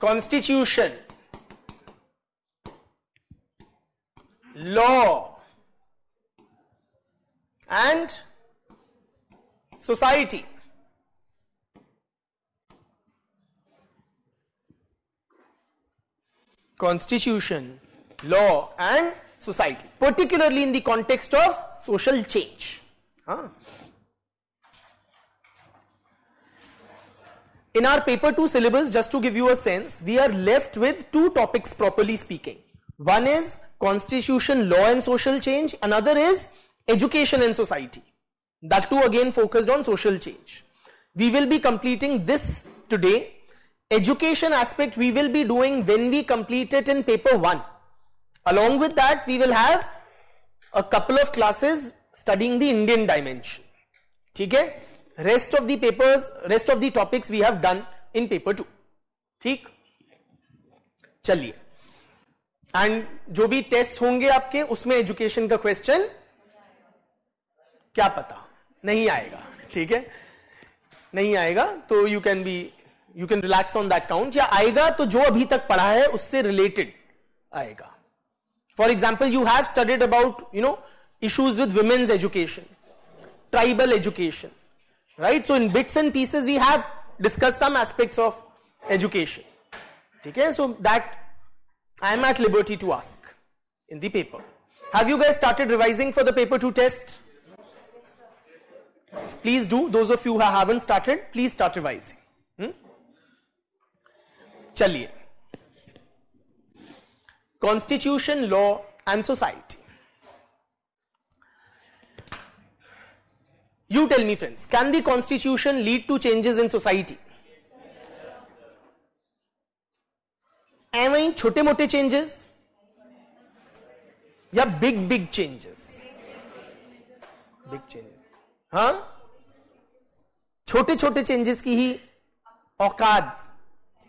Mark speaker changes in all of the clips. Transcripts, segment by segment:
Speaker 1: Constitution, law and society. Constitution, law and society, particularly in the context of social change. In our paper 2 syllabus, just to give you a sense, we are left with two topics properly speaking. One is constitution, law and social change. Another is education and society. That too again focused on social change. We will be completing this today. Education aspect we will be doing when we complete it in paper 1. Along with that, we will have a couple of classes studying the Indian dimension. Okay? Rest of the papers, rest of the topics we have done in paper 2. ठीक? चलिए. And जो भी test होंगे आपके उसमें education का question क्या पता नहीं आएगा. ठीक है? नहीं आएगा तो you can relax on that count. या आएगा तो जो अभी तक पढ़ा है उससे related आएगा. For example, you have studied about, issues with women's education, tribal education, right? So in bits and pieces we have discussed some aspects of education. Okay, so that I am at liberty to ask in the paper. Have you guys started revising for the paper 2 test? Yes, please do. Those of you who haven't started, please start revising. चलिए. Constitution, law and society. You tell me friends, can the constitution lead to changes in society? एवं छोटे मोटे changes या big changes? Big changes. हाँ? छोटे छोटे changes की ही औकात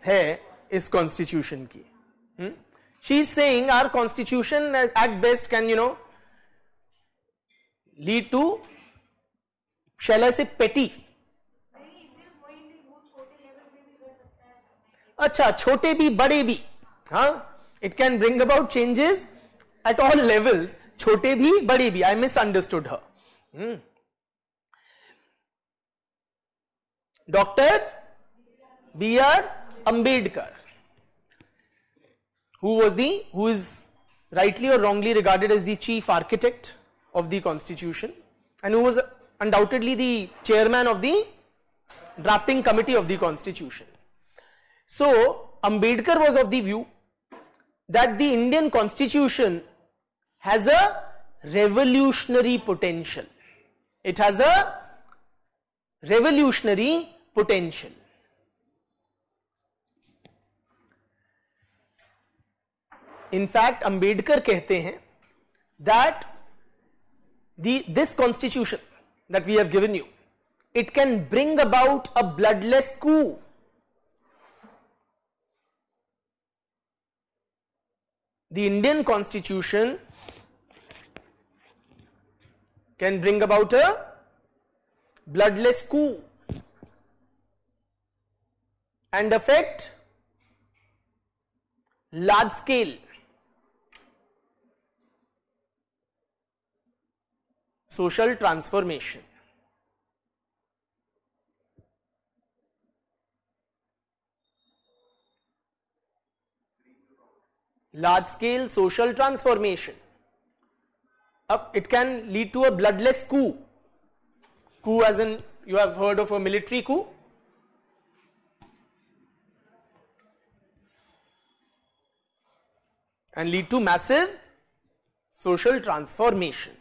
Speaker 1: है इस constitution की. She is saying our constitution at best can, lead to, shall I say, petty. अच्छा, छोटे भी बड़े भी. हाँ? It can bring about changes at all levels. छोटे भी बड़े भी. I misunderstood her. Dr. B.R. Ambedkar, who is rightly or wrongly regarded as the chief architect of the constitution and who was undoubtedly the chairman of the drafting committee of the constitution. So Ambedkar was of the view that the Indian constitution has a revolutionary potential. It has a revolutionary potential. In fact, Ambedkar कहते हैं that this constitution that we have given you, it can bring about a bloodless coup. The Indian constitution can bring about a bloodless coup and affect large scale social transformation. Large scale social transformation. It can lead to a bloodless coup. Coup as in, you have heard of a military coup? And lead to massive social transformation.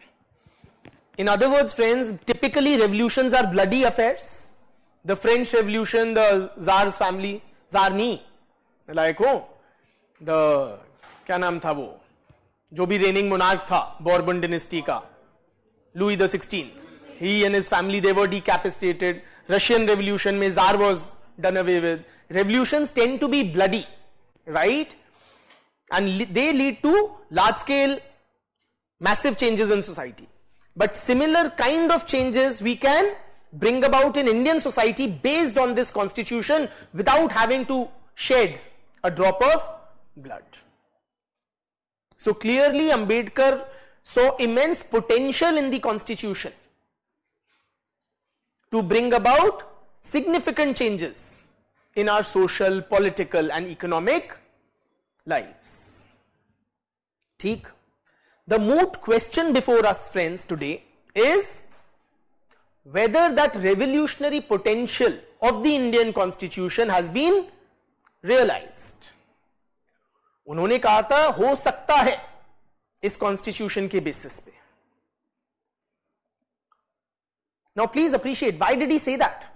Speaker 1: In other words, friends, typically revolutions are bloody affairs. The French Revolution, the Tsar's family, Tsarni, like the क्या नाम था वो जो भी reigning monarch था Bourbon dynasty का, Louis the 16th. He and his family, they were decapitated. Russian Revolution में Tsar was done away with. Revolutions tend to be bloody, right? And they lead to large scale massive changes in society. But similar kind of changes we can bring about in Indian society based on this constitution without having to shed a drop of blood. So clearly Ambedkar saw immense potential in the constitution to bring about significant changes in our social, political and economic lives. ठीक? The moot question before us, friends, today is whether that revolutionary potential of the Indian constitution has been realized. उन्होंने कहा था हो सकता है इस constitution के basis पे. Now please appreciate, why did he say that?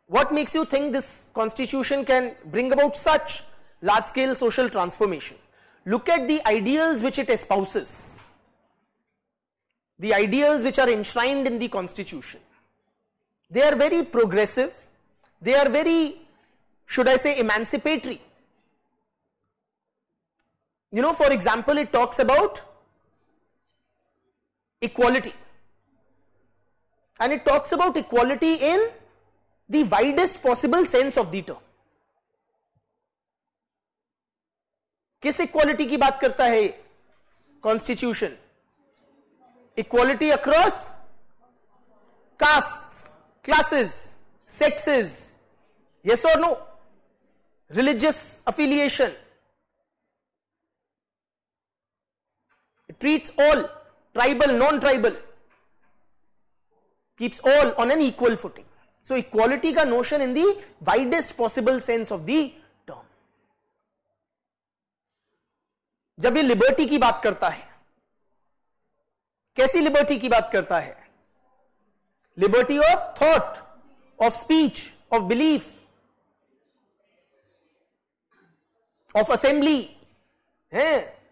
Speaker 1: What makes you think this constitution can bring about such large scale social transformation? Look at the ideals which it espouses, the ideals which are enshrined in the constitution. They are very progressive, they are very, should I say, emancipatory. You know, for example, it talks about equality, and it talks about equality in the widest possible sense of the term. किस equality की बात करता है constitution? Equality across castes, classes, sexes, yes और no, religious affiliation. It treats all, tribal, non-tribal, keeps all on an equal footing. So equality का notion in the widest possible sense of the term. जब ये liberty की बात करता है, कैसी liberty की बात करता है? Liberty of thought, of speech, of belief, of assembly, है,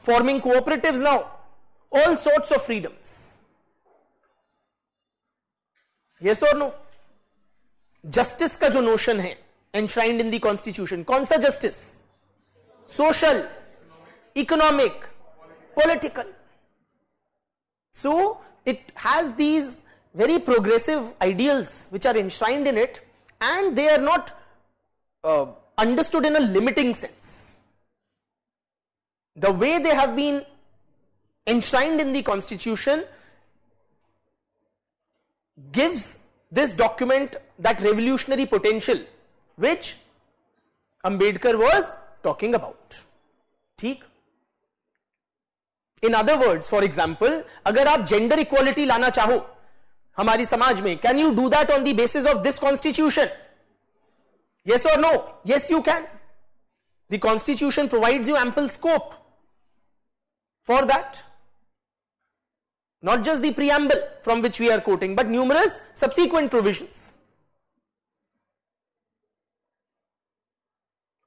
Speaker 1: forming cooperatives now, all sorts of freedoms. Yes or no? Justice का जो notion है enshrined in the constitution, कौन सा justice? Social, economic, political. So it has these very progressive ideals which are enshrined in it, and they are not understood in a limiting sense. The way they have been enshrined in the constitution gives this document that revolutionary potential which Ambedkar was talking about. ठीक? In other words, for example, अगर आप gender equality लाना चाहो हमारी समाज में, can you do that on the basis of this constitution? Yes or no? Yes, you can. The constitution provides you ample scope for that. Not just the preamble from which we are quoting, but numerous subsequent provisions.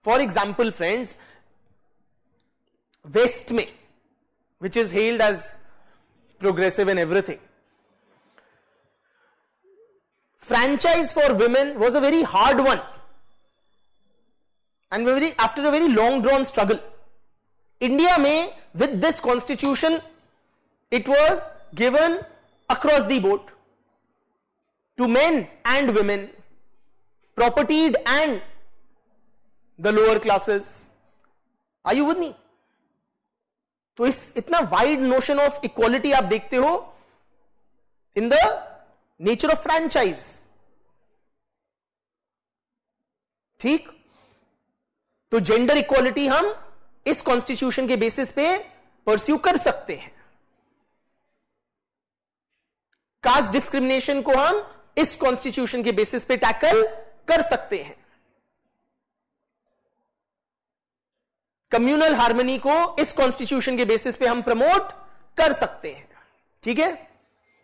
Speaker 1: For example, friends, West में, which is hailed as progressive and everything, franchise for women was a very hard one, and after a very long drawn struggle. India में, with this constitution, it was given across the board to men and women, propertied and the lower classes. Are you with me? तो इस इतना wide notion of equality आप देखते हो in the nature of franchise. ठीक? तो gender equality हम इस कॉन्स्टिट्यूशन के बेसिस पे परस्यू कर सकते हैं. कास्ट डिस्क्रिमिनेशन को हम इस कॉन्स्टिट्यूशन के बेसिस पे टैकल कर सकते हैं. कम्युनल हार्मनी को इस कॉन्स्टिट्यूशन के बेसिस पे हम प्रमोट कर सकते हैं. ठीक है?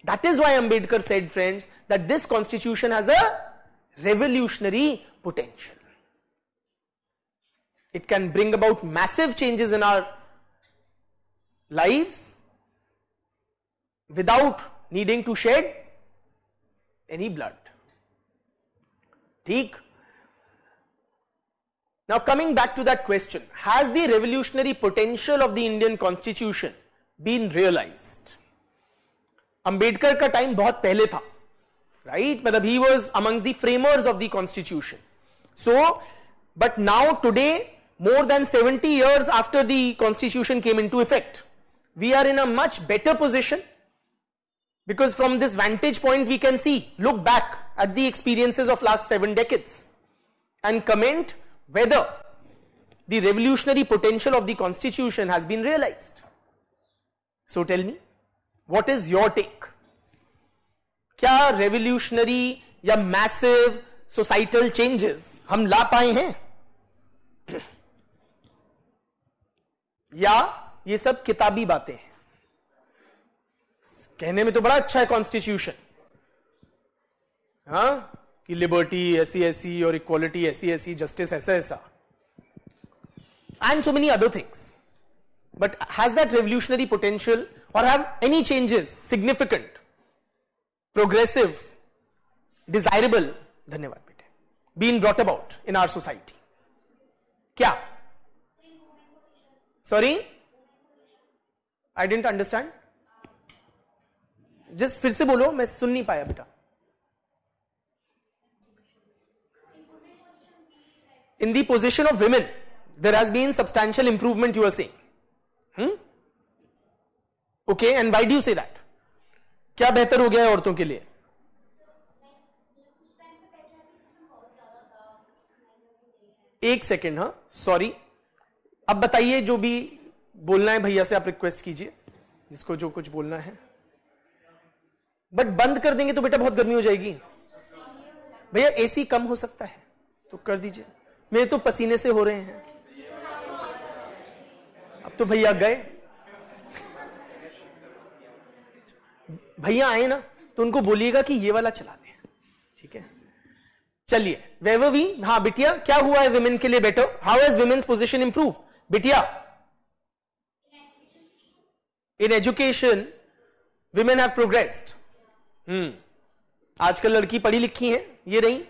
Speaker 1: That is why Ambedkar said, friends, that this constitution has a revolutionary potential. It can bring about massive changes in our lives without needing to shed any blood. ठीक? Now coming back to that question, has the revolutionary potential of the Indian Constitution been realized? Ambedkar का time बहुत पहले था, right? मतलब he was amongst the framers of the Constitution. So But now today, more than 70 years after the constitution came into effect, we are in a much better position, because from this vantage point we can see, look back at the experiences of last 7 decades and comment whether the revolutionary potential of the constitution has been realized. So tell me, what is your take? क्या revolutionary या massive societal changes हम ला पाए हैं, या ये सब किताबी बातें हैं? कहने में तो बड़ा अच्छा है कॉन्स्टिट्यूशन, हाँ, कि लिबर्टी ऐसी ऐसी और इक्वालिटी ऐसी ऐसी, जस्टिस ऐसा ऐसा, and so many other things. But has that revolutionary potential, or have any changes, significant, progressive, desirable, धन्यवाद बेटे, been brought about in our society? क्या? Sorry, I didn't understand. Just फिर से बोलो, मैं सुन नहीं पाया बेटा. In the position of women, there has been substantial improvement, you are saying. Okay, and why do you say that? क्या बेहतर हो गया है औरतों के लिए? एक सेकेंड, हाँ, सॉरी. अब बताइए, जो भी बोलना है भैया से आप रिक्वेस्ट कीजिए, जिसको जो कुछ बोलना है. बट बंद कर देंगे तो बेटा बहुत गर्मी हो जाएगी. भैया एसी कम हो सकता है तो कर दीजिए. मेरे तो पसीने से हो रहे हैं. अब तो भैया गए. भैया आए ना तो उनको बोलिएगा कि ये वाला चला दें, ठीक है? चलिए, वैभवी, हाँ बिटिया, क्या हुआ है विमेन के लिए better? How has women's position improve? बिटिया, in education women have progressed. आजकल लड़की पढ़ी लिखी है, ये रही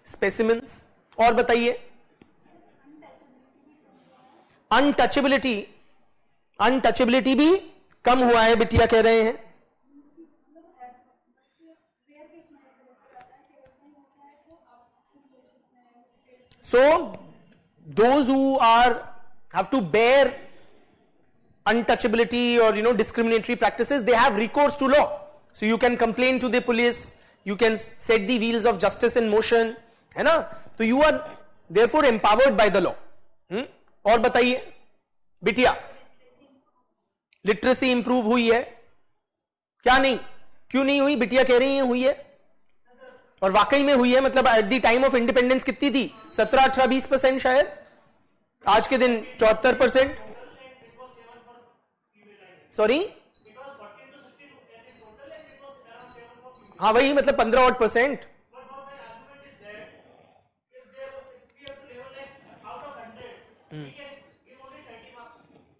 Speaker 1: स्पेसिमेंस. और बताइए. अनटचेबिलिटी भी कम हुआ है, बिटिया कह रहे हैं. So those who have to bear untouchability or discriminatory practices, they have recourse to law. So you can complain to the police, you can set the wheels of justice in motion, है ना? तो you are therefore empowered by the law. और बताइए बिटिया, literacy improve हुई है क्या? नहीं. क्यों नहीं हुई? बिटिया कह रही है हुई है, और वाकई में हुई है. मतलब at the time of independence कितनी थी? 17, 18, 20% शायद. आज के दिन 74%. सॉरी, हाँ वही, मतलब 15% odd.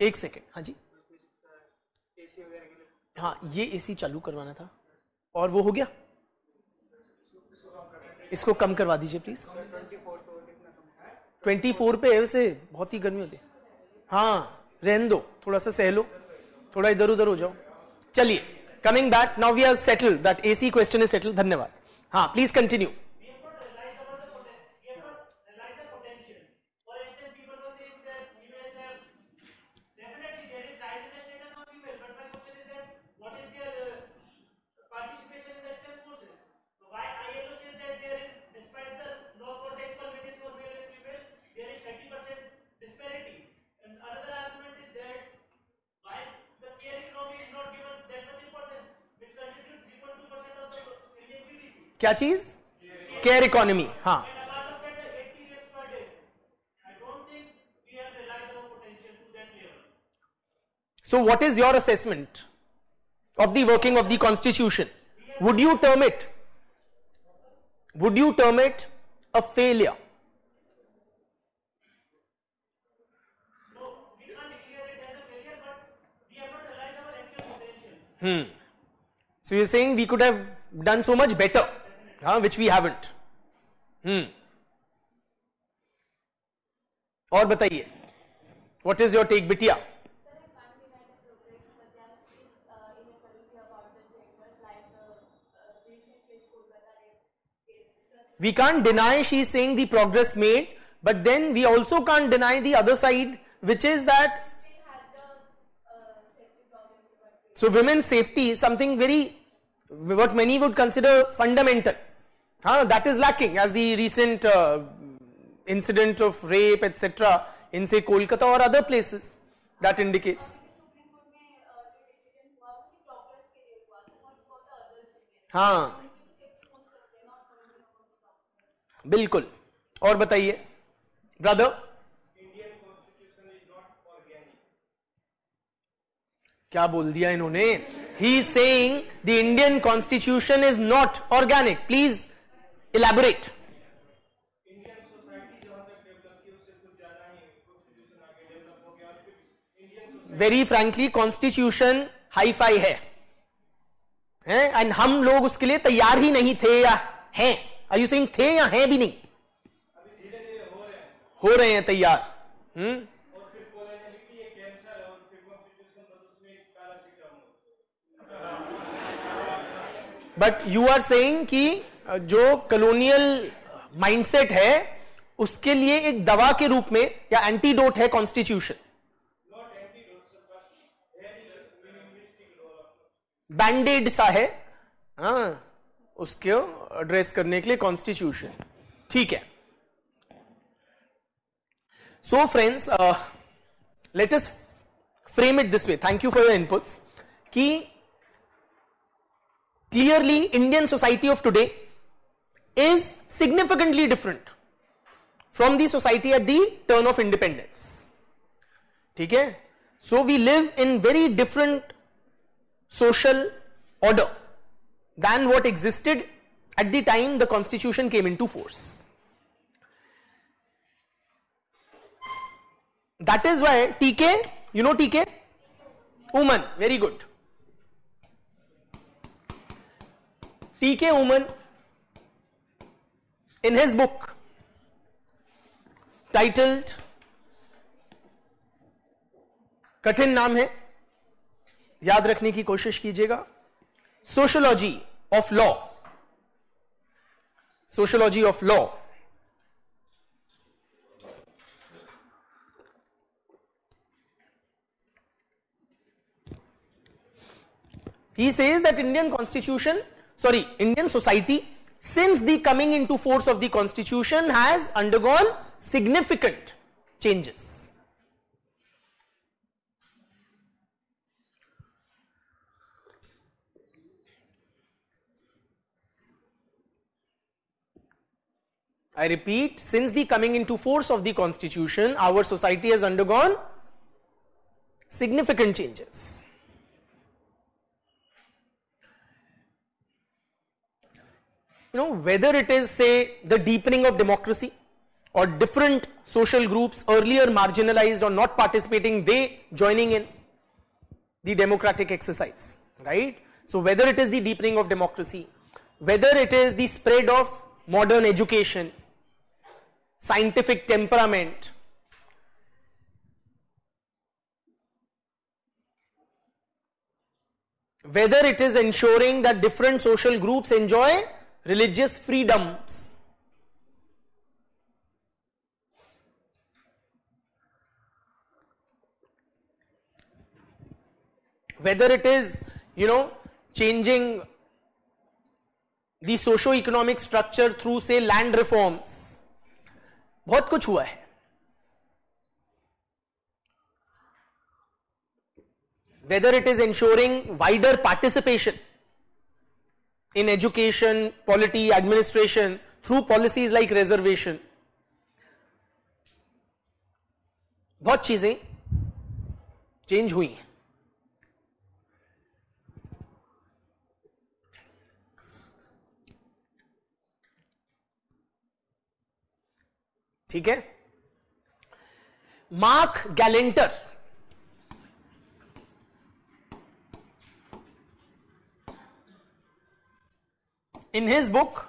Speaker 1: एक सेकेंड, हाँ जी, हाँ ये एसी चालू करवाना था और वो हो गया. इसको कम करवा दीजिए प्लीज. 24 पे है से, बहुत ही गर्मी होती है. हाँ रहने दो, थोड़ा सा सह लो, थोड़ा इधर उधर हो जाओ. चलिए, coming back, now we are settled that AC question is settled. धन्यवाद. हाँ प्लीज कंटिन्यू. क्या चीज? Care economy. हाँ, so what is your assessment of the working of the constitution? Would you term it a failure? No, we can't declare it as a failure, but we have not realized our actual potential. So you're saying we could have done so much better, which we haven't. और बताइए, what is your take, बिटिया? We can't deny, she is saying, the progress made, but then we also can't deny the other side, which is that so women's safety is something very, what many would consider fundamental. That is lacking, as the recent incident of rape etc. in say Kolkata or other places that indicates. हाँ बिल्कुल. और बताइए brother. क्या बोल दिया इन्होंने? He is saying the Indian constitution is not organic. Please elaborate. Very frankly, constitution hi fi है, and हम लोग उसके लिए तैयार ही नहीं थे या हैं. Are you saying थे या हैं भी नहीं? हो रहे हैं तैयार. बट यू आर सेइंग कि जो कॉलोनियल माइंडसेट है उसके लिए एक दवा के रूप में या एंटीडोट है कॉन्स्टिट्यूशन. बैंडेड सा है उसको एड्रेस करने के लिए कॉन्स्टिट्यूशन. ठीक है. So friends, let us frame it this way. Thank you for your inputs. कि clearly Indian society of today is significantly different from the society at the turn of independence. ठीक है. So we live in very different social order than what existed at the time the constitution came into force. That is why TK, you know TK? Uman, very good. TK Uman, in his book titled, कठिन नाम है, याद रखने की कोशिश कीजिएगा, sociology of law. Sociology of law. He says that Indian society, since the coming into force of the constitution, has undergone significant changes. I repeat, since the coming into force of the constitution, our society has undergone significant changes. Whether it is say the deepening of democracy or different social groups earlier marginalized or not participating, they joining in the democratic exercise, right? So whether it is the deepening of democracy, whether it is the spread of modern education, scientific temperament, whether it is ensuring that different social groups enjoy religious freedoms, whether it is changing the socio-economic structure through say land reforms, बहुत कुछ हुआ है. Whether it is ensuring wider participation in education, polity, administration through policies like reservation, बहुत चीजें change हुई हैं. ठीक है. Marc Galanter in his book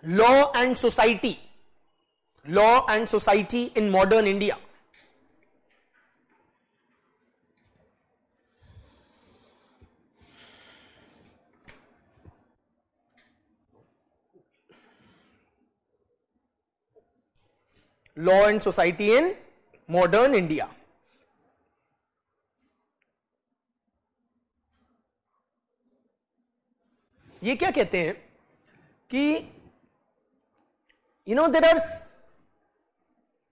Speaker 1: Law and Society in Modern India, law and society in modern India. ये क्या कहते हैं कि देयर आर,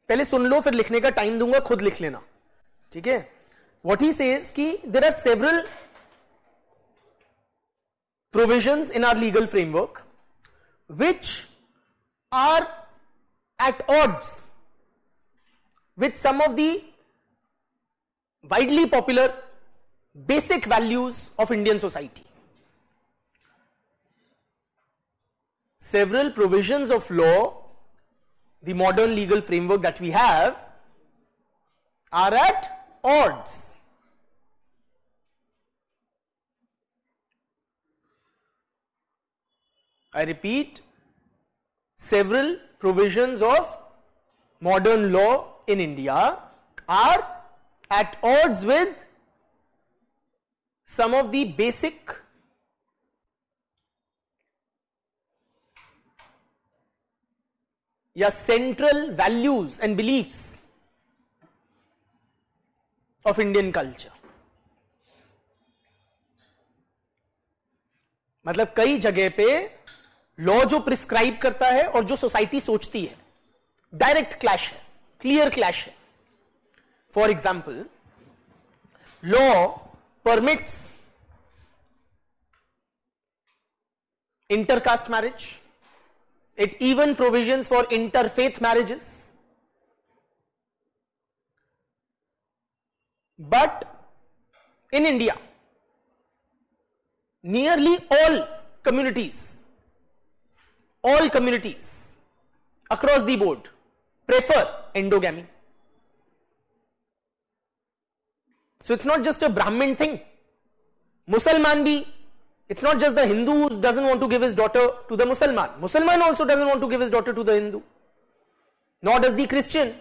Speaker 1: पहले सुन लो फिर लिखने का टाइम दूंगा, खुद लिख लेना, ठीक है. व्हाट ही सेज कि there are several provisions in our legal framework which are at odds with some of the widely popular basic values of Indian society. Several provisions of law, the modern legal framework that we have, are at odds. I repeat, several provisions of modern law in India are at odds with some of the basic या central values and beliefs of Indian culture. मतलब कई जगह पे law जो prescribe करता है और जो सोसाइटी सोचती है, डायरेक्ट क्लैश है, क्लियर क्लैश है. For example, law permits intercaste marriage, it even provisions for interfaith marriages, but in India nearly all communities across the board prefer endogamy. So it's not just a Brahmin thing. Mussalman bhi, it's not just the Hindu who doesn't want to give his daughter to the Mussalman. Mussalman also doesn't want to give his daughter to the Hindu. Nor does the Christian.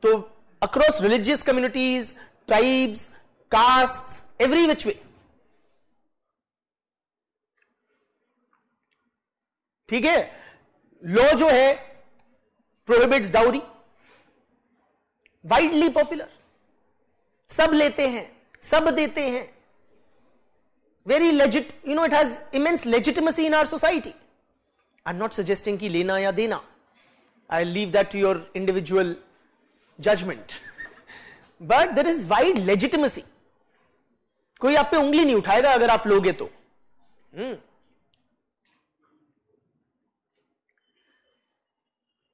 Speaker 1: So across religious communities, tribes, castes, every which way. ठीक है. Law जो है prohibits dowry, widely popular, सब लेते हैं, सब देते हैं, very legit, it has immense legitimacy in our society. I am not suggesting कि लेना या देना, I leave that to your individual judgment, but there is wide legitimacy. कोई आप पे उंगली नहीं उठाएगा अगर आप लोगे तो.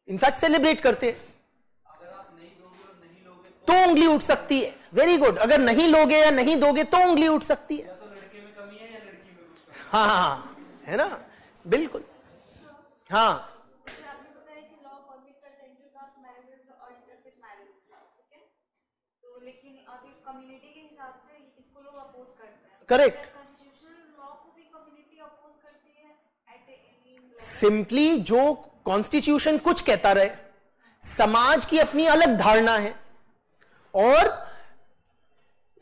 Speaker 1: इनफैक्ट सेलिब्रेट करते हैं.
Speaker 2: अगर आप नहीं दोगे और नहीं लोगे
Speaker 1: तो उंगली उठ सकती है. Very good. अगर नहीं लोगे या नहीं दोगे तो उंगली उठ सकती है.
Speaker 2: तो लड़के में कमी है या लड़की में कुछ कमी
Speaker 1: हाँ, है ना, बिल्कुल. हाँ,
Speaker 3: आपने बताया कि लॉ परमिट करता है इंटरकास्ट मैरिजेस और इंटरफेथ मैरिजेस, ठीक है. तो लेकिन अभी कम्युनिटी के हिसाब से इसको लोग अपोज करते हैं.
Speaker 1: करेक्ट.
Speaker 3: कॉन्स्टिट्यूशनल लॉ को भी कम्युनिटी अपोज करती है एट एनी.
Speaker 1: सिंपली जो कॉन्स्टिट्यूशन कुछ कहता रहे, समाज की अपनी अलग धारणा है और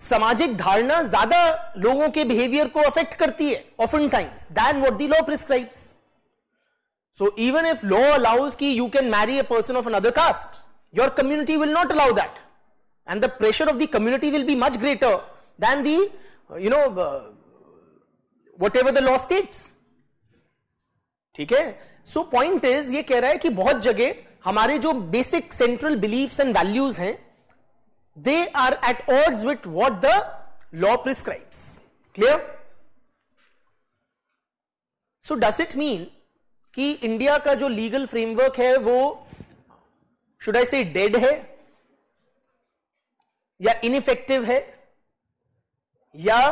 Speaker 1: सामाजिक धारणा ज्यादा लोगों के बिहेवियर को अफेक्ट करती है often times than what the law prescribes. So even if law allows कि you can marry a person of another caste, your community will not allow that, and the pressure of the community will be much greater than the whatever the law states. ठीक है. So point is, ये कह रहा है कि बहुत जगह हमारे जो basic central beliefs and values हैं, they are at odds with what the law prescribes. Clear? So does it mean कि इंडिया का जो लीगल फ्रेमवर्क है वो, शुड आई से, डेड है या इनइफेक्टिव है या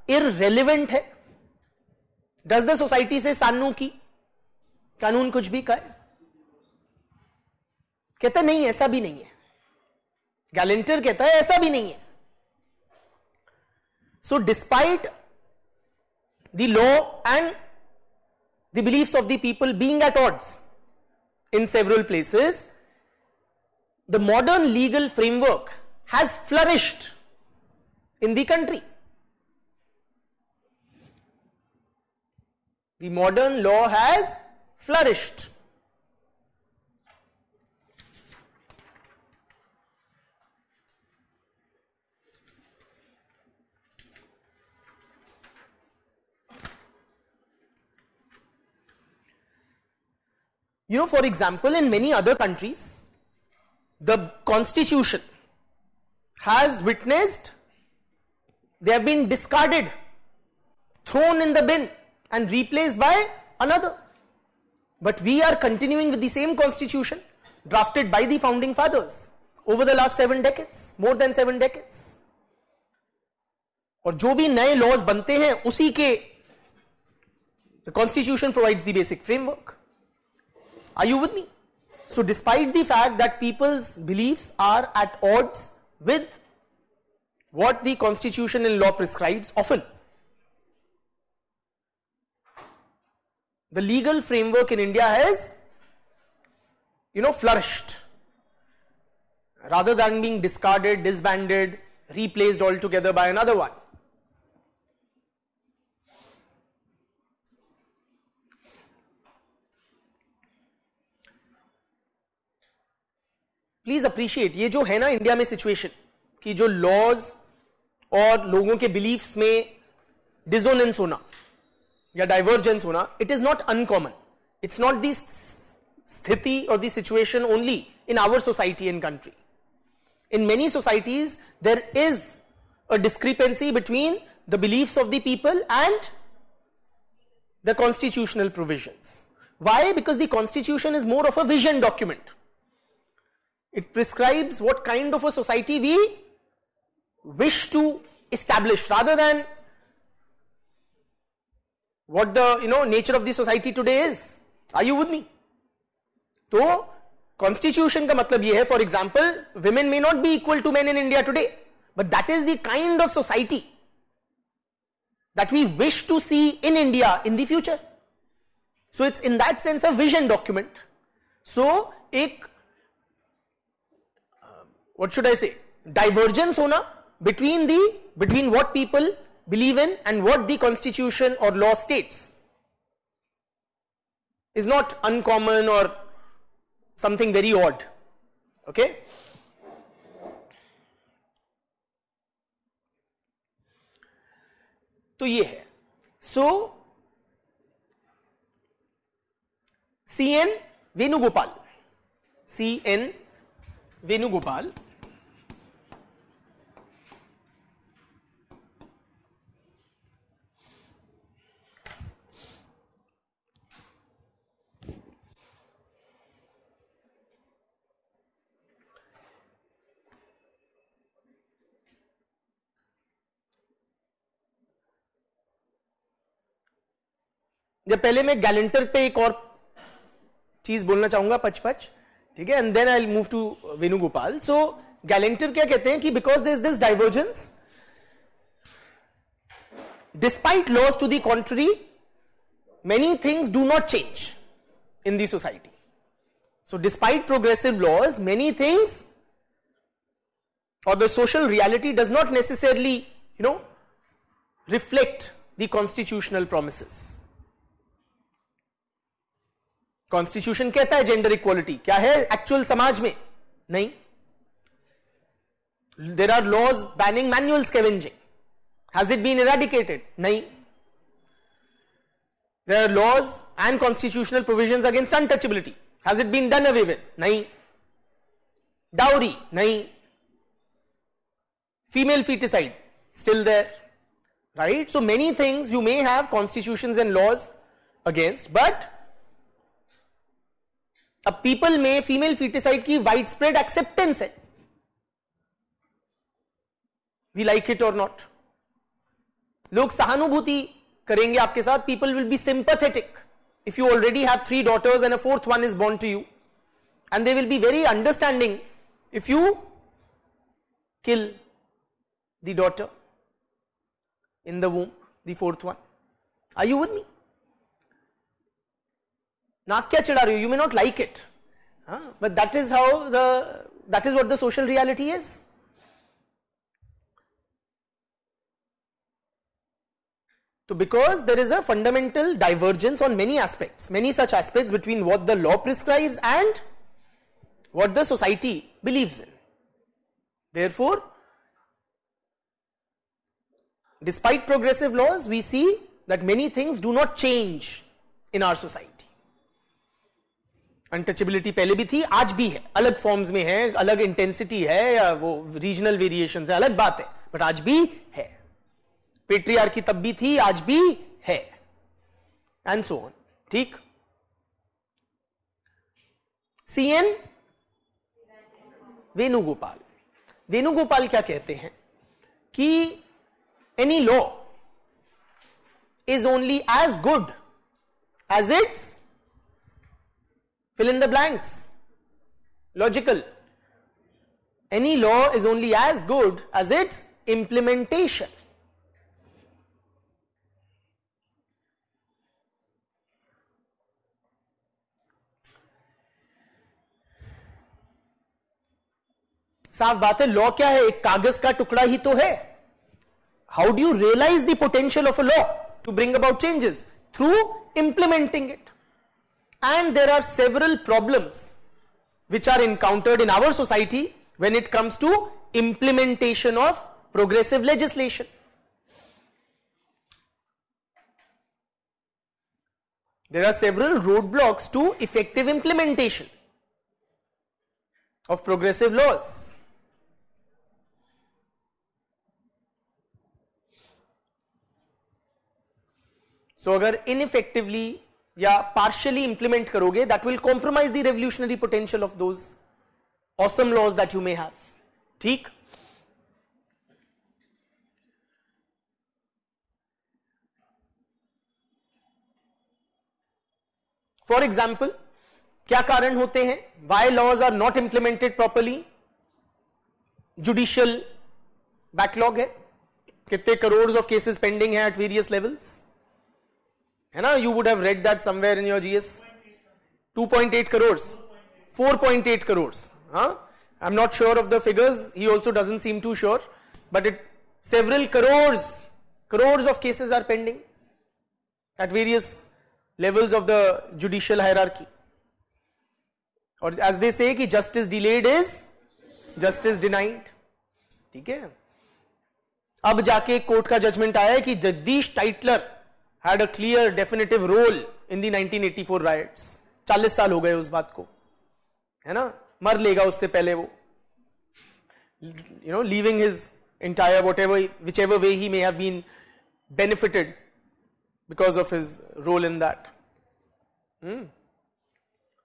Speaker 1: इररेलेवेंट है? डज द सोसाइटी से सानू की कानून कुछ भी कहे? कहता नहीं, ऐसा भी नहीं है. गैलेंटर कहता है ऐसा भी नहीं है. So despite the law and the beliefs of the people being at odds in several places, the modern legal framework has flourished in the country. The modern law has flourished. For example, in many other countries, the constitution has witnessed, they have been discarded, thrown in the bin and replaced by another. But we are continuing with the same constitution drafted by the founding fathers over the last 7 decades, more than 7 decades. और जो भी नए laws बनते हैं उसी के, the constitution provides the basic framework. Are you with me? So despite the fact that people's beliefs are at odds with what the constitution and law prescribes, often the legal framework in India has, flourished. Rather than being discarded, disbanded, replaced altogether by another one. Please appreciate ये जो है ना India में situation कि जो laws और लोगों के बिलीफ्स में डिसोनेंस होना या डाइवर्जेंस होना, it is not uncommon. It's not the स्थिति और the situation only in our society and country. In many societies, there is a discrepancy between the beliefs of the people and the constitutional provisions. Why? Because the constitution is more of a vision document. It prescribes what kind of a society we wish to establish rather than what the nature of the society today is. Are you with me? So Constitution का मतलब ये है, for example, women may not be equal to men in India today, but that is the kind of society that we wish to see in India in the future. So it's in that sense a vision document. So एक what should I say, divergence होना between what people believe in and what the constitution or law states is not uncommon or something very odd. Okay? तो ये है. So CN Venugopal, जब पहले मैं गैलेंटर पे एक और चीज बोलना चाहूंगा, पच, ठीक है, and then I will move to Venugopal. So Galanter क्या कहते हैं कि because there is this divergence, despite laws to the contrary, many things do not change in the society. So despite progressive laws, many things or the social reality does not necessarily reflect the constitutional promises. Constitution कहता है gender equality, क्या है actual समाज में? नहीं. There are laws banning manual scavenging, has it been eradicated? नहीं. There are laws and constitutional provisions against untouchability, has it been done away with? नहीं. Dowry? नहीं. Female foeticide still there, right? So many things you may have constitutions and laws against, but अब people में female foeticide की wide spread acceptance है, we like it or not. लोग सहानुभूति करेंगे आपके साथ, people will be sympathetic if you already have 3 daughters and a 4th one is born to you, and they will be very understanding if you kill the daughter in the womb, the 4th one. Are you with me? नाक क्या चिढ़ा रही हो? You may not like it, but that is what the social reality is. So because there is a fundamental divergence on many aspects, many such aspects between what the law prescribes and what the society believes in. Therefore, despite progressive laws, we see that many things do not change in our society. Untouchability पहले भी थी, आज भी है, अलग forms में है, अलग इंटेंसिटी है या वो रीजनल वेरिएशन है, अलग बात है, बट आज भी है। पेट्रियार्की तब भी थी, आज भी है, एंड सो ऑन। ठीक। सीएन वेणुगोपाल, वेणुगोपाल क्या कहते हैं कि any law is only as good as it's fill in the blanks, logical. Any law is only as good as its implementation. साफ बात है, लॉ क्या है? एक कागज का टुकड़ा ही तो है। How do you realise the potential of a law to bring about changes? Through implementing it. And there are several problems which are encountered in our society when it comes to implementation of progressive legislation. There are several roadblocks to effective implementation of progressive laws. So अगर ineffectively या partially implement करोगे, that will compromise the revolutionary potential of those awesome laws that you may have. ठीक। For example, क्या कारण होते हैं why laws are not implemented properly? Judicial backlog है, कितने करोड़ of cases pending हैं at various levels, है ना? You would have read that somewhere in your GS. 2.8 crores, 4.8 crores. I'm not sure of the figures. He also doesn't seem too sure. But several crores of cases are pending at various levels of the judicial hierarchy. Or as they say, कि justice delayed is justice denied. ठीक है? अब जाके court का judgement आया है कि Jagdish Tytler had a clear definitive role in the 1984 riots. 40 साल हो गए उस बात को, है ना? मर लेगा उससे पहले वो, leaving his entire whichever way he may have been benefited because of his role in that.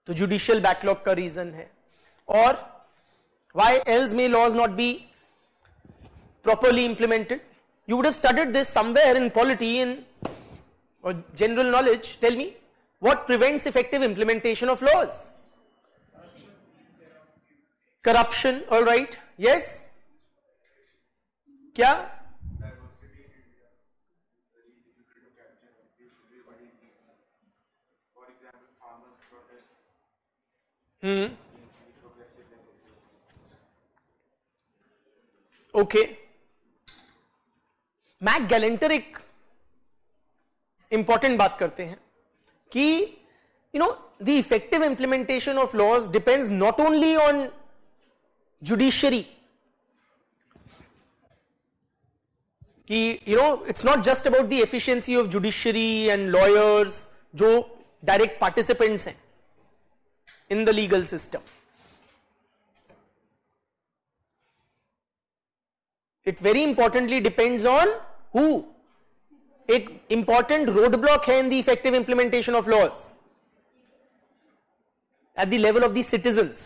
Speaker 1: तो judicial backlog का reason है. और why else may laws not be properly implemented? You would have studied this somewhere in polity or general knowledge. Tell me, what prevents effective implementation of laws? Corruption, all right. Yes? क्या? Okay. Marc Galanter एक important बात करते हैं कि the effective implementation of laws depends not only on judiciary, कि it's not just about the efficiency of judiciary and lawyers जो direct participants हैं in the legal system. It very importantly depends on who. एक important roadblock है in the effective implementation of laws at the level of the citizens.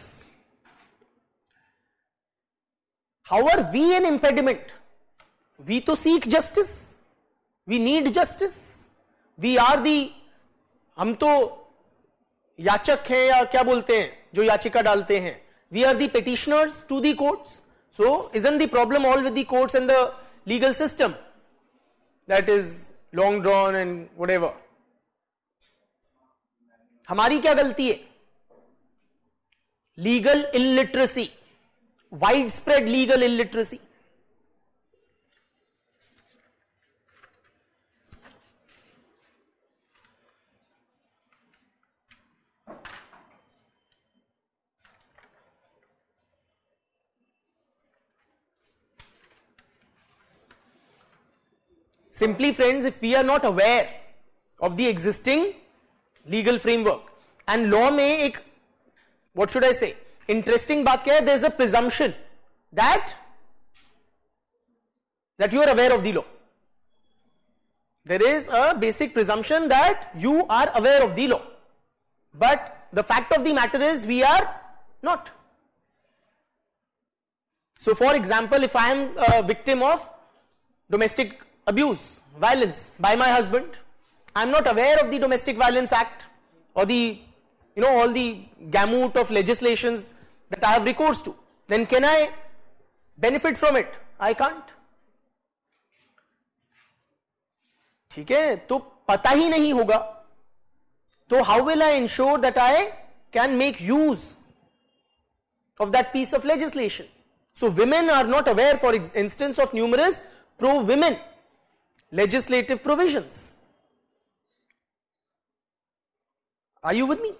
Speaker 1: How are we an impediment? We to seek justice. We need justice. We are the, हम तो याचक हैं या क्या बोलते हैं जो याचिका डालते हैं. We are the petitioners to the courts. So, isn't the problem all with the courts and the legal system that is long drawn and whatever? हमारी क्या गलती है? Legal illiteracy, widespread legal illiteracy. Simply, friends, if we are not aware of the existing legal framework, and law में एक what should I say, interesting बात क्या है, there is a presumption that you are aware of the law. There is a basic presumption that you are aware of the law, but the fact of the matter is we are not. So for example, if I am a victim of domestic abuse, violence by my husband, I am not aware of the Domestic Violence Act or the, all the gamut of legislations that I have recourse to, then can I benefit from it? I can't. ठीक है, तो पता ही नहीं होगा, तो how will I ensure that I can make use of that piece of legislation? So women are not aware, for instance, of numerous pro-women legislative provisions. Are you with me?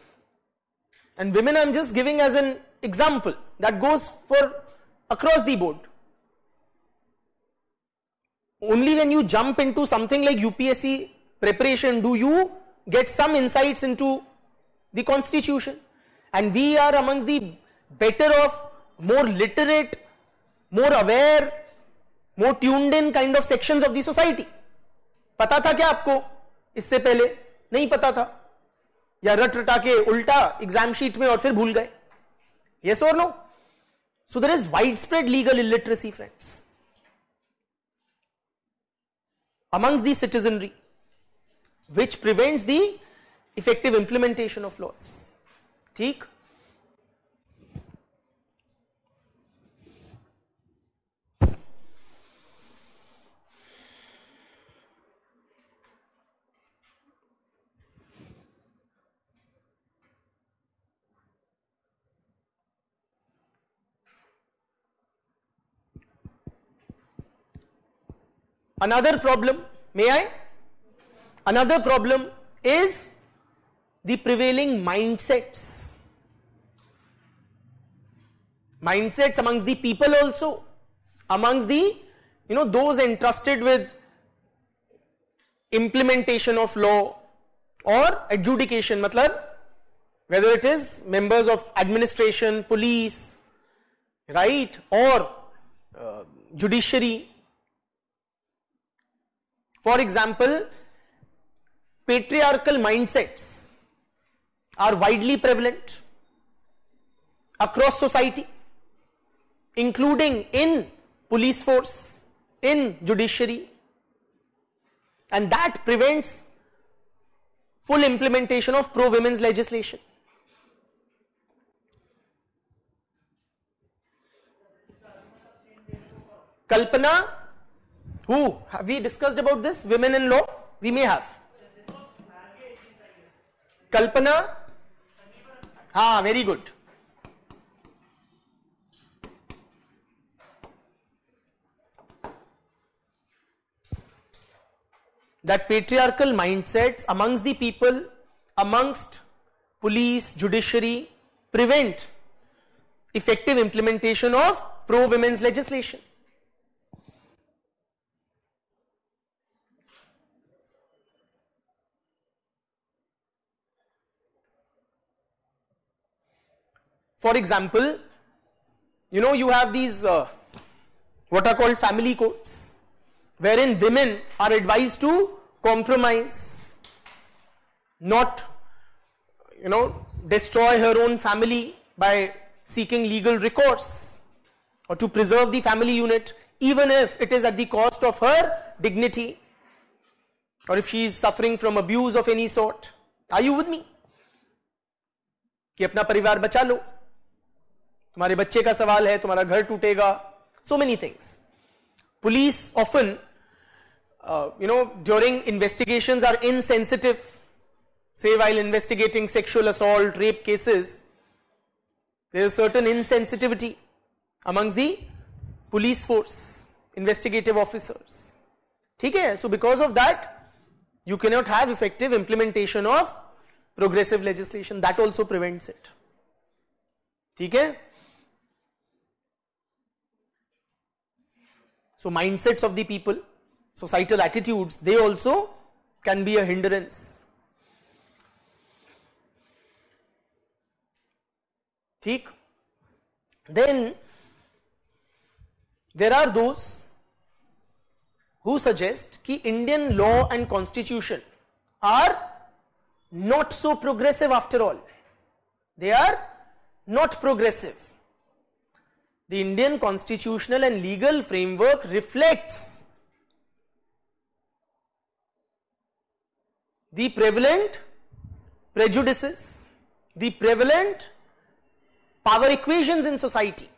Speaker 1: And women I'm just giving as an example that goes for across the board. Only when you jump into something like UPSC preparation do you get some insights into the constitution, and we are amongst the better off, more literate, more aware, more tuned in kind of sections of the society. पता था क्या आपको इससे पहले? नहीं पता था, या रट रटा के उल्टा एग्जाम शीट में और फिर भूल गए? Yes or no? So there is widespread legal illiteracy, friends, amongst the citizenry, which prevents the effective implementation of laws. ठीक? Another problem, may I? Another problem is the prevailing mindsets. Mindsets amongst the people also, amongst the, those entrusted with implementation of law or adjudication, matlab, whether it is members of administration, police, right, or judiciary. For example, patriarchal mindsets are widely prevalent across society, including in police force, in judiciary, and that prevents full implementation of pro-women's legislation. Kalpana, who have we discussed about this? Women in law? We may have. Kalpana? Very good. That patriarchal mindsets amongst the people, amongst police, judiciary, prevent effective implementation of pro-women's legislation. For example, you have these what are called family courts, wherein women are advised to compromise, not destroy her own family by seeking legal recourse, or to preserve the family unit even if it is at the cost of her dignity, or if she is suffering from abuse of any sort. Are you with me? कि अपना परिवार बचा लो, तुम्हारे बच्चे का सवाल है, तुम्हारा घर टूटेगा. So many things. Police often during investigations are insensitive. Say while investigating sexual assault, rape cases, there is certain insensitivity amongst the police force, investigative officers. ठीक है? So because of that, you cannot have effective implementation of progressive legislation. That also prevents it. ठीक है? So mindsets of the people, societal attitudes, they also can be a hindrance. ठीक. Then there are those who suggest कि Indian law and constitution are not so progressive after all. They are not progressive. The Indian constitutional and legal framework reflects the prevalent prejudices, the prevalent power equations in society.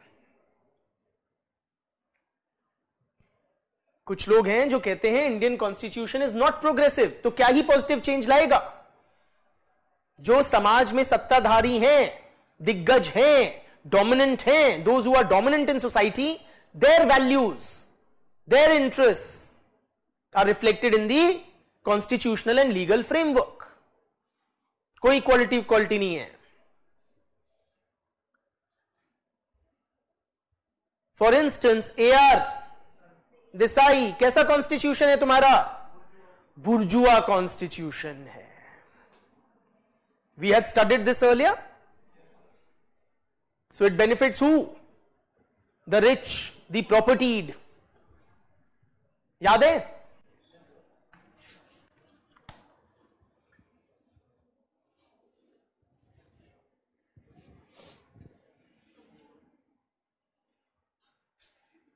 Speaker 1: कुछ लोग हैं जो कहते हैं Indian constitution is not progressive, तो क्या ही positive change लाएगा? जो समाज में सत्ताधारी हैं, दिग्गज हैं, डोमिनेंट हैं, those who are dominant in society, their values, their interest are reflected in the constitutional and legal framework. कोई क्वालिटी नहीं है. फॉर इंस्टेंस AR देसाई, कैसा कॉन्स्टिट्यूशन है तुम्हारा? बुर्जुआ कॉन्स्टिट्यूशन है. We had studied this earlier. So it benefits who? The rich, the propertied. याद है?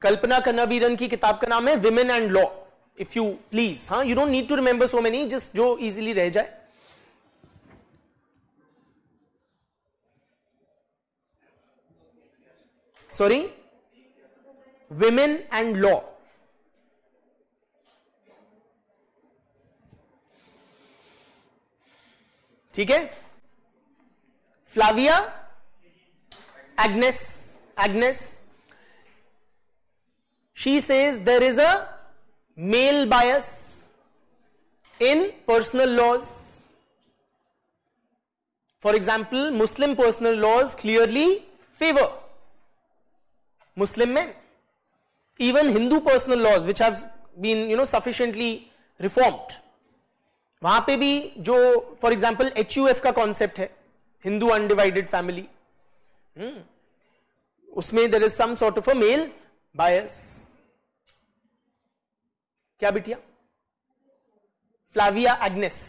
Speaker 1: कल्पना कन्नाबीरन की किताब का नाम है women and law. If you please, हाँ, you don't need to remember so many, just जो इजीली रह जाए. Sorry, women and law. ठीक है. Flavia Agnes, she says there is a male bias in personal laws. For example, Muslim personal laws clearly favor Muslim men. Even Hindu personal laws which have been, sufficiently reformed, वहां पे भी जो for example HUF का concept है, Hindu undivided family, उसमें there is some sort of a male bias. क्या बिटिया? Flavia Agnes.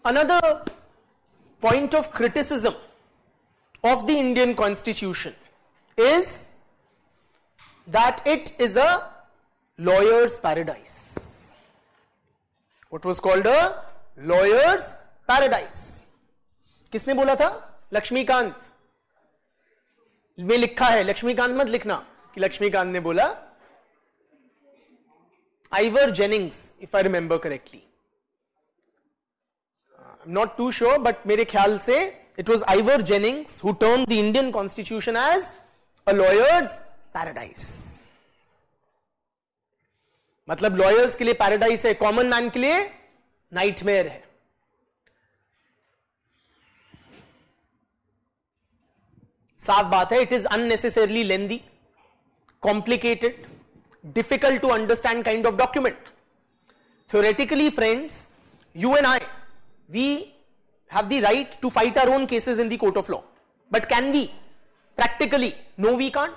Speaker 1: Another point of criticism of the Indian Constitution is that it is a lawyer's paradise. What was called a lawyer's paradise? किसने बोला था? लक्ष्मीकांत में लिखा है. लक्ष्मीकांत मत लिखना कि लक्ष्मीकांत ने बोला. Ivor Jennings, if I remember correctly. I'm not too sure, but मेरे ख्याल से it was Ivor Jennings who termed the Indian Constitution as a lawyer's paradise. मतलब lawyers के लिए paradise है, common man के लिए nightmare है. साफ बात है, it is unnecessarily lengthy, complicated, difficult to understand kind of document. Theoretically, friends, you and I, we have the right to fight our own cases in the court of law. But can we? Practically, no, we can't.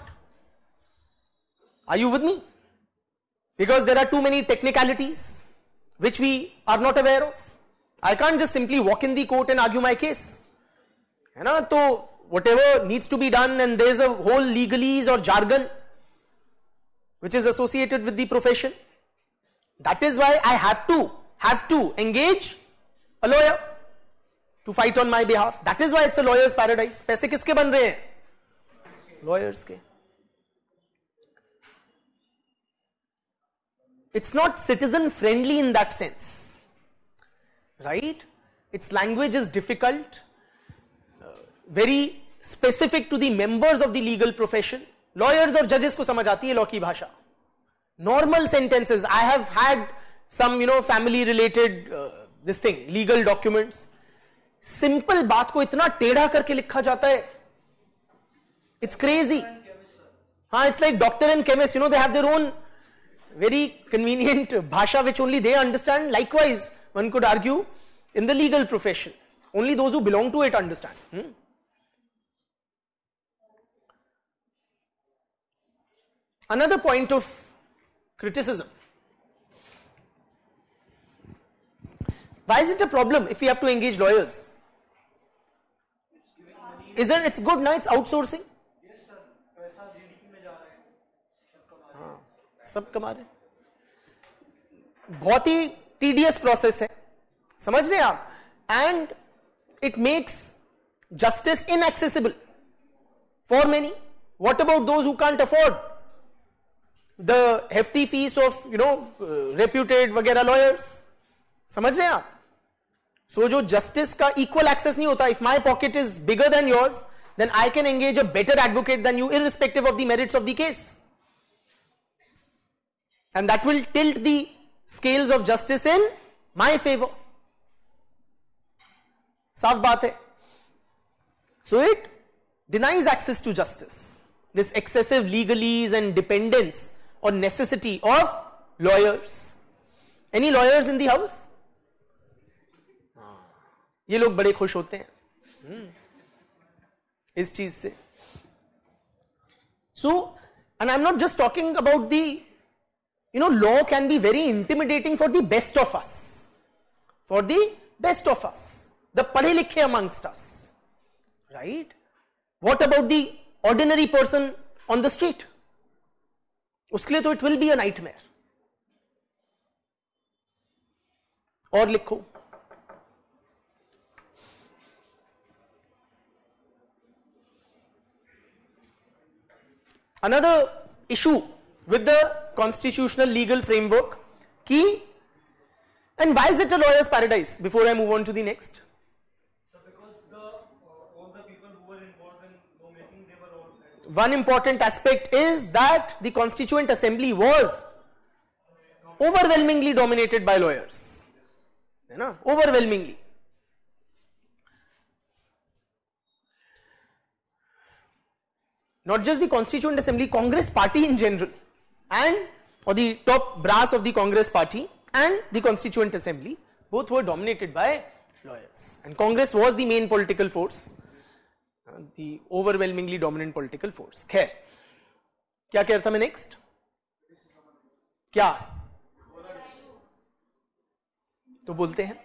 Speaker 1: Are you with me? Because there are too many technicalities which we are not aware of. I can't just simply walk in the court and argue my case. है ना? तो whatever needs to be done, and there is a whole legalese or jargon which is associated with the profession. That is why I have to engage a lawyer to fight on my behalf. That is why it's a lawyer's paradise. पैसे किसके बन रहे हैं? Lawyers के. It's not citizen friendly in that sense, right? Its language is difficult, very specific to the members of the legal profession. Lawyers और judges को समझ आती है law की भाषा. Normal sentences. I have had some, family related this thing, legal documents. Simple बात को इतना टेढ़ा करके लिखा जाता है. It's crazy. हाँ, it's like doctor and chemist. They have their own very convenient bhasha which only they understand. Likewise, one could argue in the legal profession. Only those who belong to it understand. Another point of criticism. Why is it a problem if we have to engage lawyers? Isn't it good now? It's outsourcing.
Speaker 2: Yes, sir. पैसा GDP में जा रहा है. सब कमा रहे हैं.
Speaker 1: हाँ, सब कमा रहे. बहुत ही tedious process है. समझ रहे हैं आप? And it makes justice inaccessible for many. What about those who can't afford the hefty fees of reputed वगैरह lawyers? समझ रहे हैं आप? So जो justice का equal access नहीं होता, if my pocket is bigger than yours, then I can engage a better advocate than you irrespective of the merits of the case. And that will tilt the scales of justice in my favor. साफ बात है. So it denies access to justice. This excessive legalese and dependence or necessity of lawyers. Any lawyers in the house? ये लोग बड़े खुश होते हैं इस चीज से. So, and I'm not just talking about the, law can be very intimidating for the best of us. For the best of us. The padhe likhe amongst us. Right? What about the ordinary person on the street? उसके लिए तो it will be a nightmare. और लिखो. Another issue with the constitutional legal framework, key, and why is it a lawyer's paradise? Before I move on to the next.
Speaker 2: So because all the people who were involved in lawmaking, they were all.
Speaker 1: One important aspect is that the Constituent Assembly was overwhelmingly dominated by lawyers. Overwhelmingly. Not just the Constituent Assembly, Congress Party in general, or the top brass of the Congress Party and the Constituent Assembly, both were dominated by lawyers. And Congress was the main political force, the overwhelmingly dominant political force. खैर, क्या कह रहा था मैं next? क्या? तो बोलते हैं.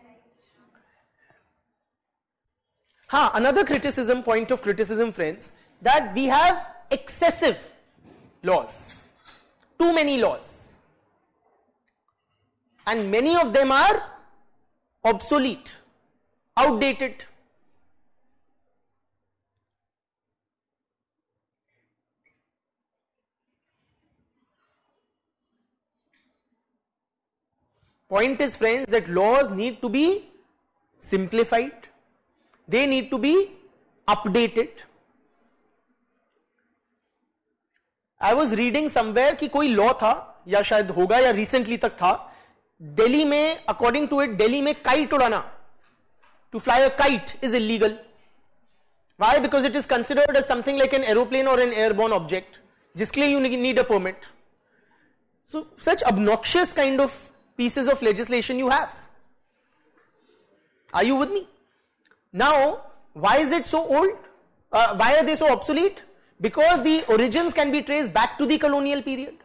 Speaker 1: हाँ, another criticism, point of criticism, friends, that we have excessive laws, too many laws, and many of them are obsolete, outdated. Point is, friends, that laws need to be simplified, they need to be updated. I was reading somewhere कि कोई law था या शायद होगा या recently तक था, दिल्ली में, अकॉर्डिंग टू इट, दिल्ली में काइट उड़ाना, to fly a kite is illegal. Why? Because it is considered as something like an aeroplane or an airborne object, जिसके लिए you need a permit. So such obnoxious kind of pieces of legislation you have. Are you with me? Now, why is it so old? Why are they so obsolete? Because the origins can be traced back to the colonial period.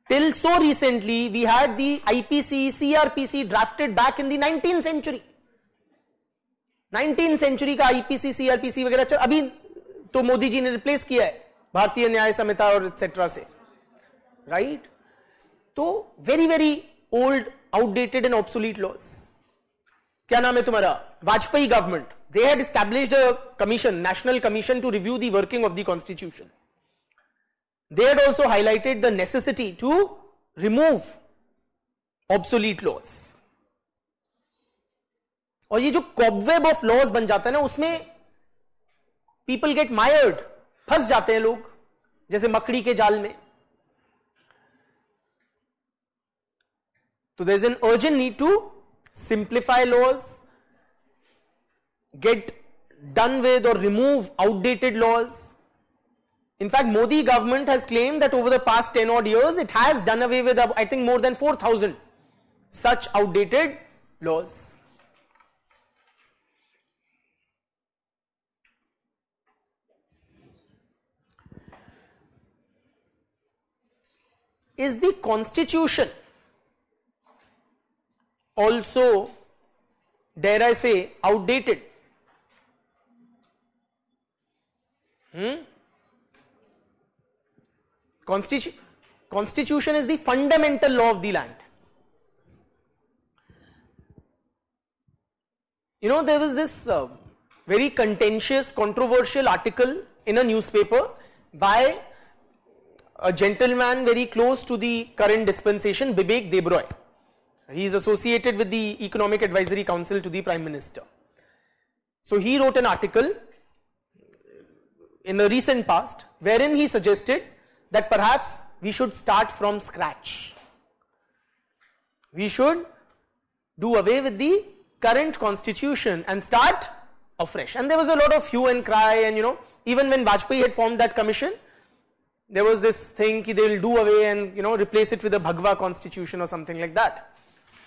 Speaker 1: Till so recently, we had the IPC, CRPC drafted back in the 19th century. 19th century का IPC, CRPC वगैरह चल, अभी तो मोदी जी ने replace किया है भारतीय न्याय संहिता और एक्सेट्रा से, राइट? तो very very old, outdated and obsolete laws. क्या नाम है तुम्हारा? Vajpayee government. They had established a commission, national commission, to review the working of the constitution. They had also highlighted the necessity to remove obsolete laws. और ये जो cobweb of laws बन जाता है ना, उसमें people get mired, फंस जाते हैं लोग जैसे मकड़ी के जाल में. So there's an urgent need to simplify laws, get done with or remove outdated laws. In fact, Modi government has claimed that over the past 10 odd years, it has done away with, I think, more than 4,000 such outdated laws. Is the constitution also, dare I say, outdated? Constitution is the fundamental law of the land. You know, there was this very contentious, controversial article in a newspaper by a gentleman very close to the current dispensation, Bibek Debroy. He is associated with the Economic Advisory Council to the Prime Minister. So he wrote an article in the recent past wherein he suggested that perhaps we should start from scratch. We should do away with the current constitution and start afresh. And there was a lot of hue and cry, and even when Vajpayee had formed that commission, there was this thing that they will do away and replace it with a Bhagwa constitution or something like that.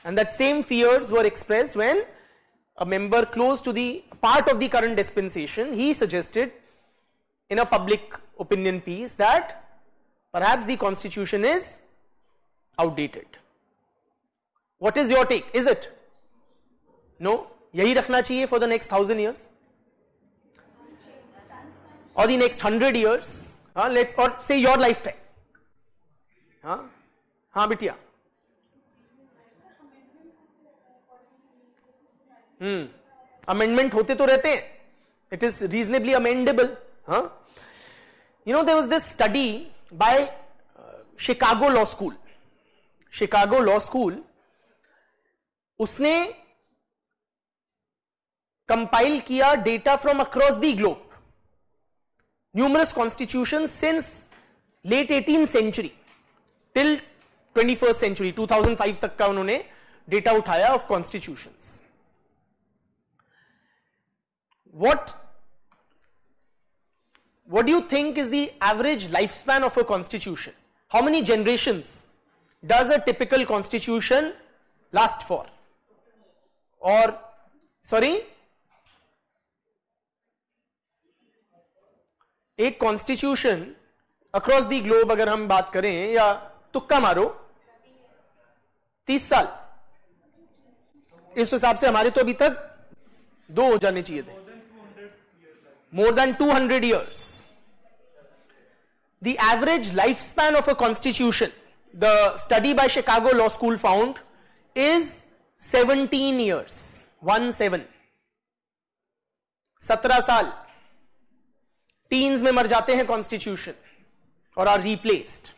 Speaker 1: And that same fears were expressed when a member close to the part of the current dispensation, he suggested in a public opinion piece that perhaps the constitution is outdated. What is your take? Is it? No? Yahi rakhna chahiye for the next 1,000 years? Or the next 100 years? Or say your lifetime. Haan bitiya. Amendment hote to rehte hain. It is reasonably amendable. There was this study by Chicago Law School. Chicago Law School, उसने compile किया data from across the globe. Numerous constitutions since late 18th century till 21st century, 2005 तक का उन्होंने data उठाया of constitutions. What do you think is the average lifespan of a constitution? How many generations does a typical constitution last for? Or, sorry? एक constitution across the globe अगर हम बात करें या तुक्का मारो 30 साल, इस हिसाब से हमारे तो अभी तक 2 हो जाने चाहिए थे. More than 200 years. The average lifespan of a constitution, the study by Chicago Law School found, is 17 years. 17 साल teens में मर जाते हैं constitution or are replaced.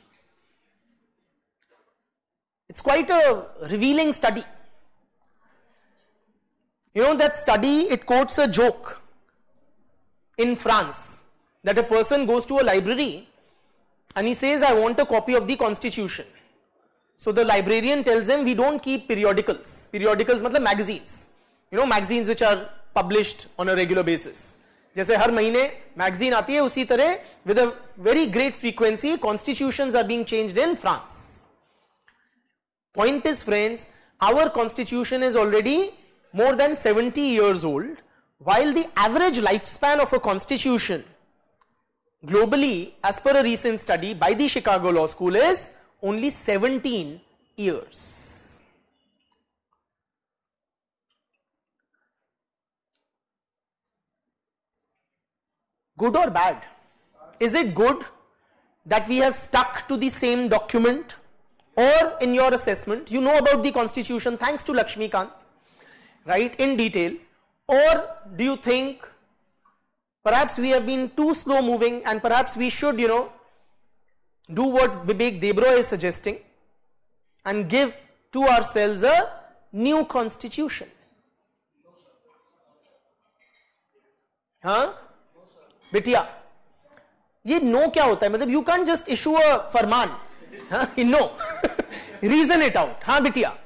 Speaker 1: It's quite a revealing study. That study, it quotes a joke in France that a person goes to a library and he says, I want a copy of the constitution. So the librarian tells him, we don't keep periodicals. Periodicals matlab magazines. Magazines which are published on a regular basis. जैसे हर महीने magazine आती है, उसी तरह with a very great frequency constitutions are being changed in France. Point is, friends, our constitution is already more than 70 years old, while the average lifespan of a constitution globally, as per a recent study by the Chicago Law School, is only 17 years. Good or bad? Is it good that we have stuck to the same document? Or in your assessment, you know about the constitution thanks to Lakshmikant, right, in detail? Or do you think perhaps we have been too slow moving and perhaps we should, do what Bibek Debroy is suggesting and give to ourselves a new constitution? बिटिया ये no क्या होता है? मतलब you can just issue a फरमान, no, reason it out. हाँ बिटिया.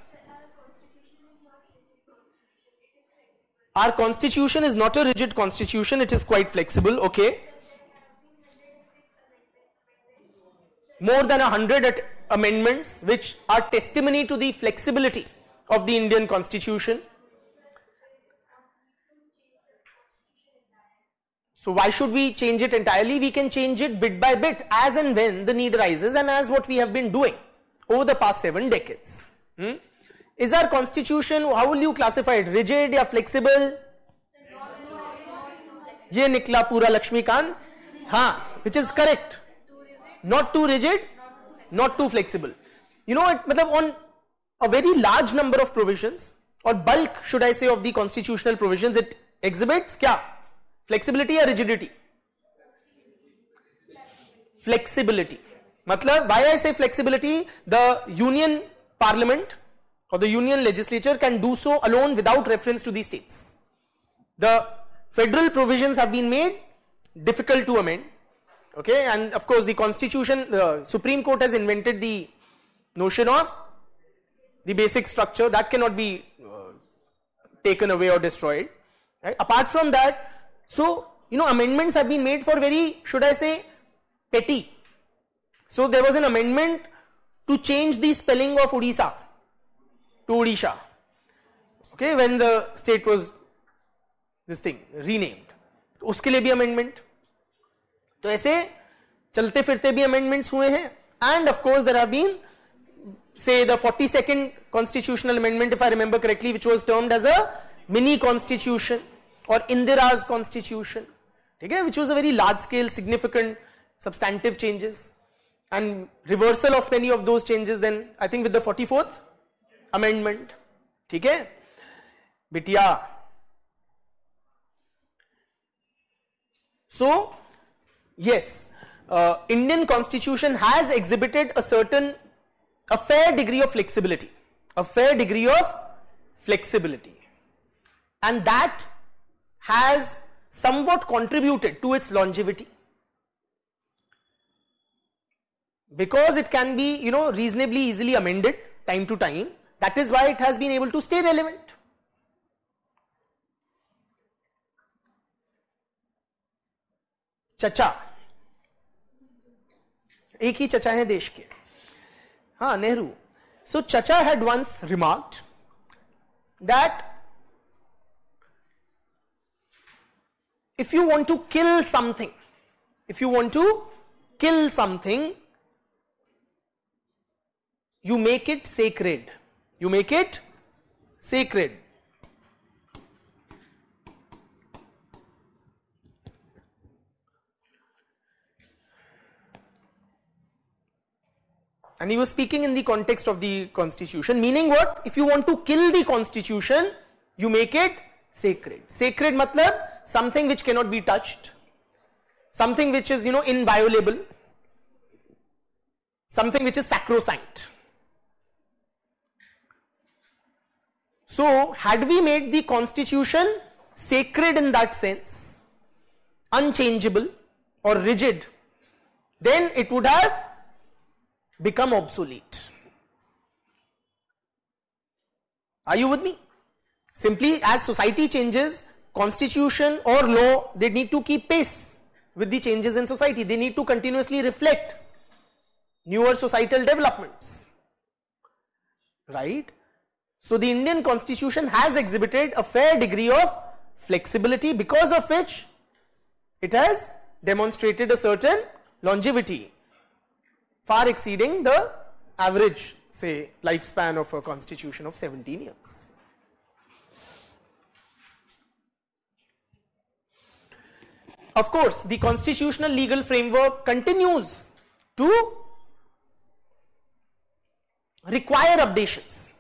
Speaker 1: Our constitution is not a rigid constitution, it is quite flexible. Okay. More than 100 amendments which are testimony to the flexibility of the Indian constitution. So why should we change it entirely? We can change it bit by bit as and when the need arises, and as what we have been doing over the past 7 decades. Is our constitution, how will you classify it, rigid या flexible? ये निकला पूरा लक्ष्मीकांत. हाँ, which is correct. Not too rigid, not too flexible. You know, मतलब on a very large number of provisions, or bulk should I say of the constitutional provisions, it exhibits क्या? Flexibility या rigidity? Flexibility. मतलब why I say flexibility? The union parliament or the union legislature can do so alone without reference to the states. The federal provisions have been made difficult to amend. Okay, and of course the constitution, the Supreme Court has invented the notion of the basic structure that cannot be taken away or destroyed. Right? Apart from that, so you know, amendments have been made for very, should I say, petty. So there was an amendment to change the spelling of Odisha to Odisha. Okay, when the state was this thing renamed, तो उसके लिए भी amendment. तो ऐसे चलते फिरते भी amendments हुए हैं. And of course there have been, say, the 42nd constitutional amendment, if I remember correctly, which was termed as a mini constitution or Indira's constitution. Okay, which was a very large scale, significant, substantive changes, and reversal of many of those changes then, I think, with the 44th amendment. ठीक है बिटिया? So yes, Indian constitution has exhibited a fair degree of flexibility, and that has somewhat contributed to its longevity, because it can be, you know, reasonably easily amended time to time. That is why it has been able to stay relevant. चचा, एक ही चचा है देश के. हाँ, Nehru. So Chacha had once remarked that if you want to kill something, you make it sacred. And he was speaking in the context of the constitution, meaning what? If you want to kill the constitution, you make it sacred. Sacred matlab something which cannot be touched, something which is, you know, inviolable, something which is sacrosanct. So had we made the constitution sacred in that sense, unchangeable or rigid, then it would have become obsolete. Are you with me? Simply as society changes, constitution or law, they need to keep pace with the changes in society. They need to continuously reflect newer societal developments. Right? So the Indian constitution has exhibited a fair degree of flexibility, because of which it has demonstrated a certain longevity, far exceeding the average, say, lifespan of a constitution of 17 years. Of course, the constitutional legal framework continues to require updations.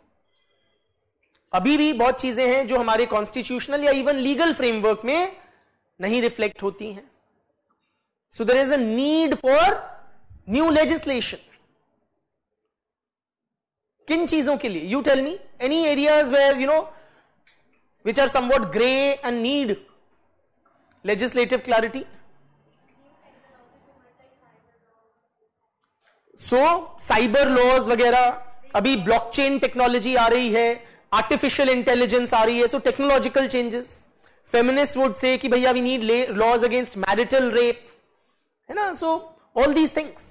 Speaker 1: अभी भी बहुत चीजें हैं जो हमारे constitutional या even legal framework में नहीं रिफ्लेक्ट होती हैं. So there is a need for new legislation. किन चीजों के लिए? You tell me. Any areas where, you know, which are somewhat grey and need legislative clarity? So cyber laws वगैरह, अभी ब्लॉकचेन टेक्नोलॉजी आ रही है, आर्टिफिशियल इंटेलिजेंस आ रही है, so technological changes. Feminist would say कि भैया we need laws against marital rape, है ना. So all these things.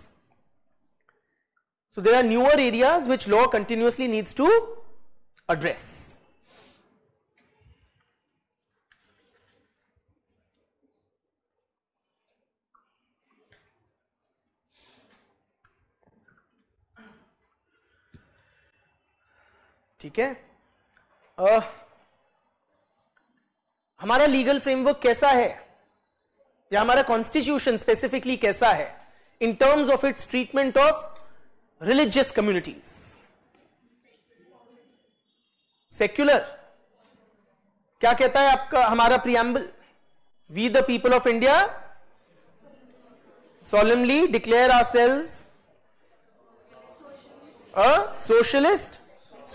Speaker 1: So there are newer areas which law continuously needs to address. ठीक है. हमारा लीगल फ्रेमवर्क कैसा है, या हमारा कॉन्स्टिट्यूशन स्पेसिफिकली कैसा है in terms of its treatment of religious communities? Secular. क्या कहता है आपका हमारा preamble? We the people of India solemnly declare ourselves a socialist.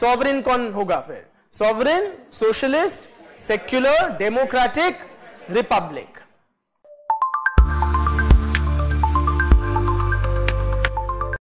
Speaker 1: sovereign कौन होगा फिर? sovereign, socialist, secular, democratic republic.